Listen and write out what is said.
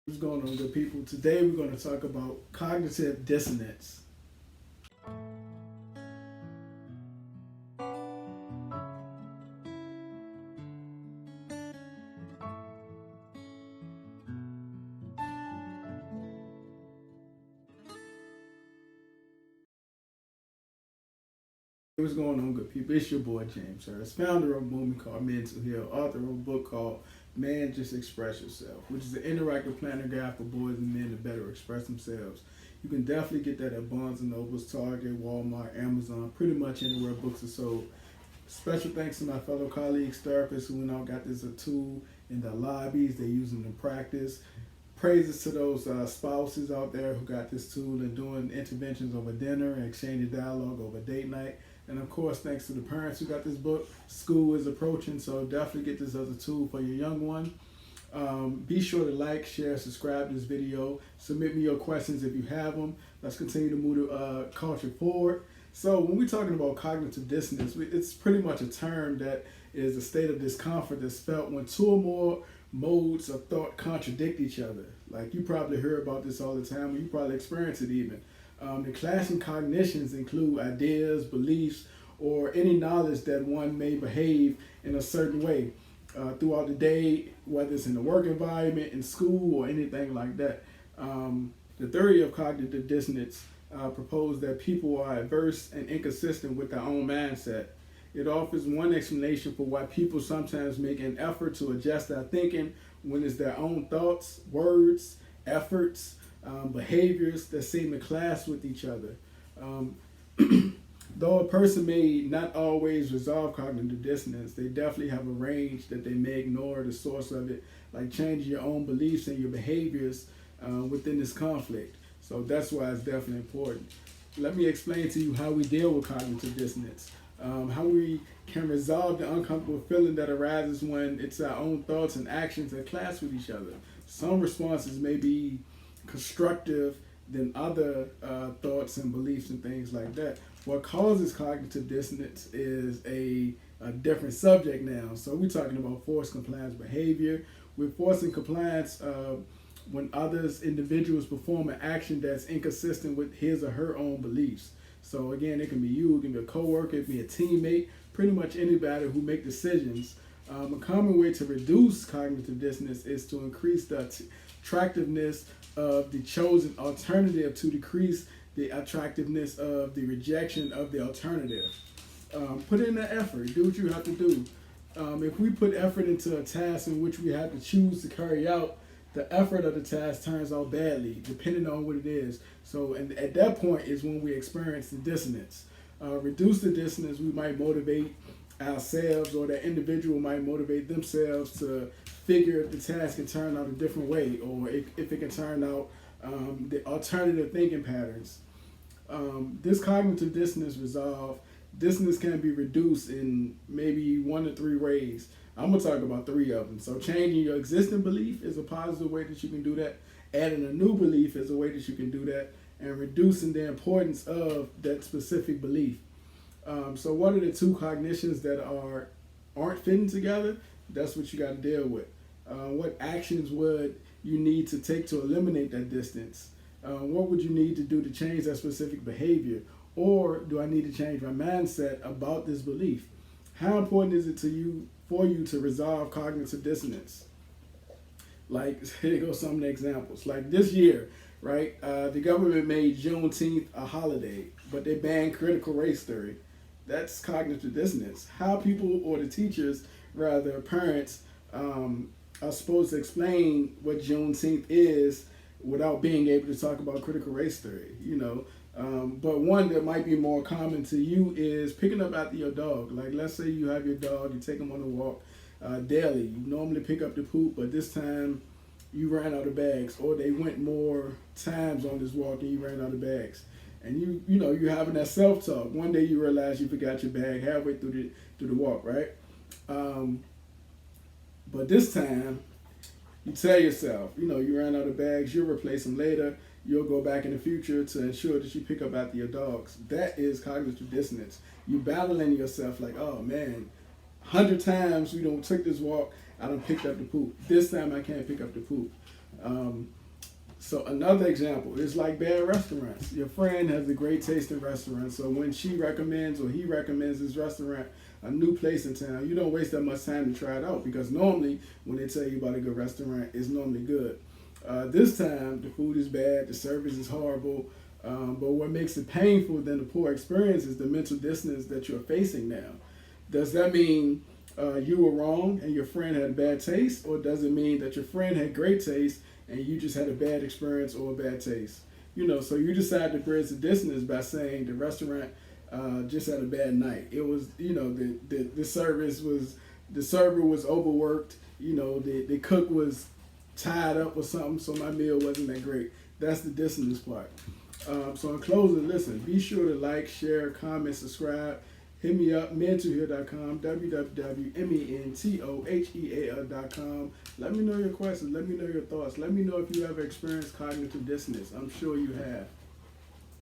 What's going on, good people? Today we're going to talk about cognitive dissonance. What's going on, good people? It's your boy James Harris, founder of a movement called Mental Heal, author of a book called Man Just Express Yourself, which is an interactive planner guide for boys and men to better express themselves. You can definitely get that at Barnes & Noble's, Target, Walmart, Amazon, pretty much anywhere books are sold. Special thanks to my fellow colleagues, therapists who now got this a tool in their lobbies. They use them in practice. Praises to those spouses out there who got this tool and doing interventions over dinner and exchanging dialogue over date night. And of course, thanks to the parents who got this book. School is approaching, so definitely get this as a tool for your young one. Be sure to like, share, subscribe to this video. Submit me your questions if you have them. Let's continue to move the culture forward. So when we're talking about cognitive dissonance, it's pretty much a term that is a state of discomfort that's felt when two or more modes of thought contradict each other. Like you probably hear about this all the time, or you probably experience it even. The clashing cognitions include ideas, beliefs, or any knowledge that one may behave in a certain way throughout the day, whether it's in the work environment, in school, or anything like that. The theory of cognitive dissonance proposed that people are adverse and inconsistent with their own mindset. It offers one explanation for why people sometimes make an effort to adjust their thinking when it's their own thoughts, words, efforts, behaviors that seem to clash with each other. Though a person may not always resolve cognitive dissonance, they definitely have a range that they may ignore the source of it, like changing your own beliefs and your behaviors within this conflict. So that's why it's definitely important. Let me explain to you how we deal with cognitive dissonance, how we can resolve the uncomfortable feeling that arises when it's our own thoughts and actions that clash with each other. Some responses may be constructive than other thoughts and beliefs and things like that. What causes cognitive dissonance is a different subject now. So we're talking about forced compliance behavior. We're forcing compliance when individuals perform an action that's inconsistent with his or her own beliefs. So again, it can be you, it can be a coworker, it can be a teammate, pretty much anybody who make decisions. A common way to reduce cognitive dissonance is to increase the attractiveness of the chosen alternative to decrease the attractiveness of the rejection of the alternative. Put in the effort, do what you have to do. If we put effort into a task in which we have to choose to carry out, the effort of the task turns out badly, depending on what it is. So and at that point is when we experience the dissonance. Reduce the dissonance, we might motivate ourselves, or that individual might motivate themselves to figure if the task can turn out a different way, or if it can turn out the alternative thinking patterns. This cognitive dissonance dissonance can be reduced in maybe 1 to 3 ways. I'm going to talk about 3 of them. So changing your existing belief is a positive way that you can do that. Adding a new belief is a way that you can do that. And reducing the importance of that specific belief. So what are the 2 cognitions that aren't fitting together? That's what you got to deal with. What actions would you need to take to eliminate that distance? What would you need to do to change that specific behavior? Or do I need to change my mindset about this belief? How important is it for you to resolve cognitive dissonance? Like, here goes some of the examples. Like this year, right? The government made Juneteenth a holiday, but they banned critical race theory. That's cognitive dissonance. How people, or the teachers, rather parents, are supposed to explain what Juneteenth is without being able to talk about critical race theory, But one that might be more common to you is picking up after your dog. Like, let's say you have your dog, you take him on a walk daily. You normally pick up the poop, but this time you ran out of bags, or they went more times on this walk and you ran out of bags. And you're having that self-talk. One day you realize you forgot your bag halfway through the walk, right? But this time, you tell yourself, you ran out of bags, you'll replace them later, you'll go back in the future to ensure that you pick up after your dogs. That is cognitive dissonance. You battling yourself like, oh man, 100 times we don't took this walk, I done picked up the poop. This time I can't pick up the poop. So another example is like bad restaurants. Your friend has a great taste in restaurants, so when she recommends or he recommends this restaurant, a new place in town, you don't waste that much time to try it out because normally when they tell you about a good restaurant, it's normally good. This time the food is bad, the service is horrible, but what makes it painful than the poor experience is the mental dissonance that you're facing now. Does that mean you were wrong and your friend had bad taste, or does it mean that your friend had great taste and you just had a bad experience or a bad taste? So you decide to bridge the dissonance by saying the restaurant just had a bad night. It was, the server was overworked. The cook was tied up or something, so my meal wasn't that great. That's the dissonance part. So in closing, listen, be sure to like, share, comment, subscribe. Hit me up, mentoheal.com, www.mentoheal.com. Let me know your questions. Let me know your thoughts. Let me know if you ever experienced cognitive dissonance. I'm sure you have.